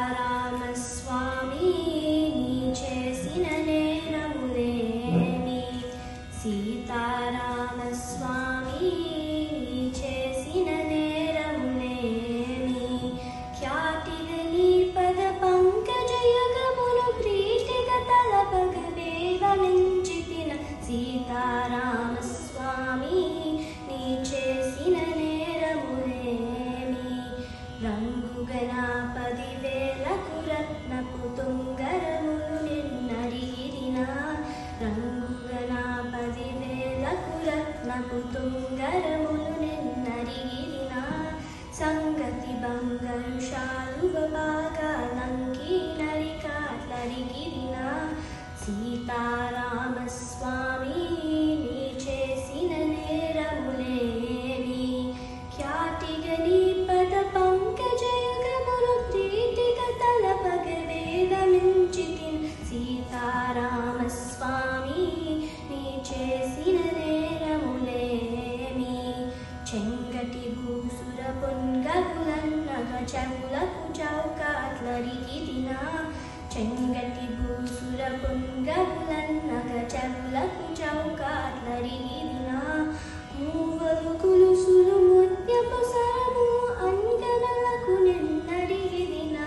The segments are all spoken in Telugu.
సీతారామస్వామి నీ చేసిన నేరములేమి సీతారామస్వామి నీ చేసిన నేరములేమి ఖ్యాతిగా నీ పద పంకజయుగమును ప్రీతిగా తలపగ వేదమించితిన సీతారామస్వామి నీ చేసిన నేరములేమి రంగుగన 10,000కు రత్నపు తుంగరములు నిన్నడిగిరిన రంగుగన 10,000కు రత్నపు తుంగరములు నిన్నడిగిరిన సంగతి బంగారు శాలువ బాగా లంకి నరికాట్లరిగిరిన సీతారామస్వామి నీ చేసిన నేరములేమి ఖ్యాతిగా నీ పద పంకజయుగమును ప్రీతిగా తలపగ వేదమించితిన సీతారామస్వామి నీ చేసిన నేరములేమి చెంగటి భూసుర పొన్గగులన్నగ చెవులకు చౌకాట్లరిగిరిన చెంగటి భూసుర పొన్గగులన్నగ చెవులకు చౌకాట్లరిగిరిన మూవలు కులుసులు ముత్యపు సరము అంగనలకు నిన్నడిగిరిన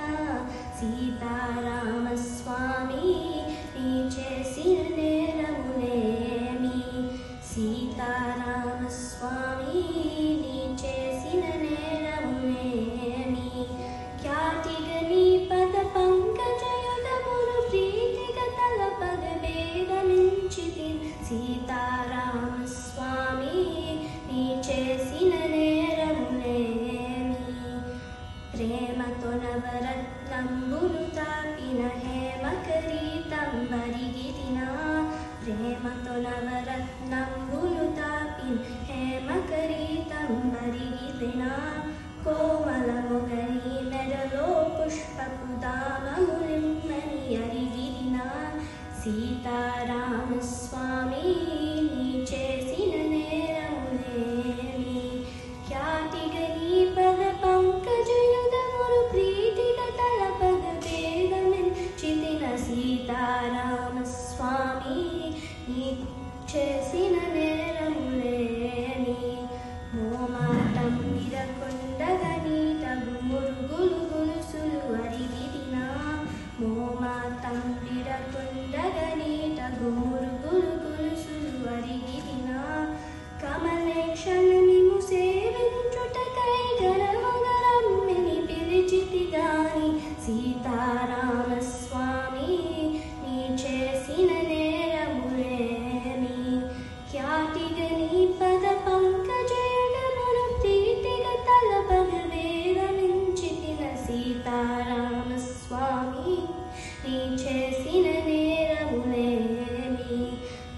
సీతారామస్వామి నీ చేసిన నేరములేమి సీతారామస్వామి నీ చేసిన నేరములేమి ఖ్యాతిగా నీ పద పంకజయుగమును ప్రీతిగా తలపగ వేదమించితిన సీతారామస్వామి నీ చేసిన నేరములేమి ప్రేమతో నవరత్నంబులు తాపిన హేమకరీతంబరిగిరిన ప్రేమతో నవరత్నంబులు తాపిన హేమకరీతంబరిగిరిన కోమల మొగని మెడలో పుష్పపు దామములిమ్మని అరిగిరిన సీతారామస్వామి నీ చేసిన నేరములేమి ఖ్యాతిగా నీ పద పంకజయుగమును ప్రీతిగా తలపగ వేదమించితిన సీతారామస్వామి నీ చేసిన నేరములేమి మోమాటం విరకొండగా నీ తగు మురుగులు గొలుసులు అరిగిరిన మోమాటం విరకొండగా నీ తగు మురుగులు గొలుసులు అరిగిరిన కమలేక్షను నిము సేవించుటకై గరముగరమ్మిని పిలిచితి గాని సీతారామస్వామి నీ చేసిన నేరములేమి ఖ్యాతిగా నీ పద పంకజయుగమును ప్రీతిగా తలపగ వేదమించితిన సీతారామస్వామి నీ చేసిన నేరములేమి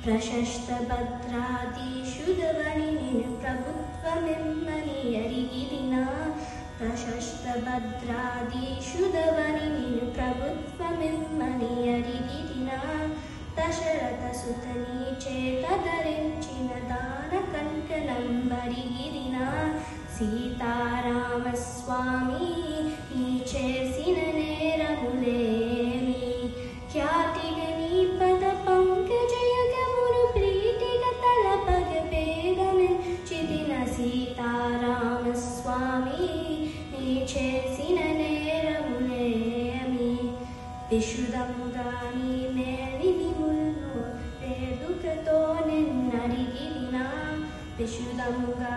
ప్రశస్త భద్రాధీశుడవని నిన్ను ప్రభుత్వమిమ్మని అరిగిరిన ప్రశస్త భద్రాధీశుడవని నిన్ను ప్రభుత్వమిమ్మని అరిగిరిన దశరథ సుతని చేత ధరించిన దాన కంకణంబరిగిరిన సీతారామస్వామి నీ చేసిన నేరములేమి ఖ్యాతిగా నీ పద పంకజయుగమును ప్రీతిగా తలపగ వేదమించితిన సీతారామస్వామి నీ చేసిన నేరములేమి విశుద్ధముగా నీ మేలిమి ముల్లు వేడుకతో నిన్నడిగిరిన విశుద్ధముగా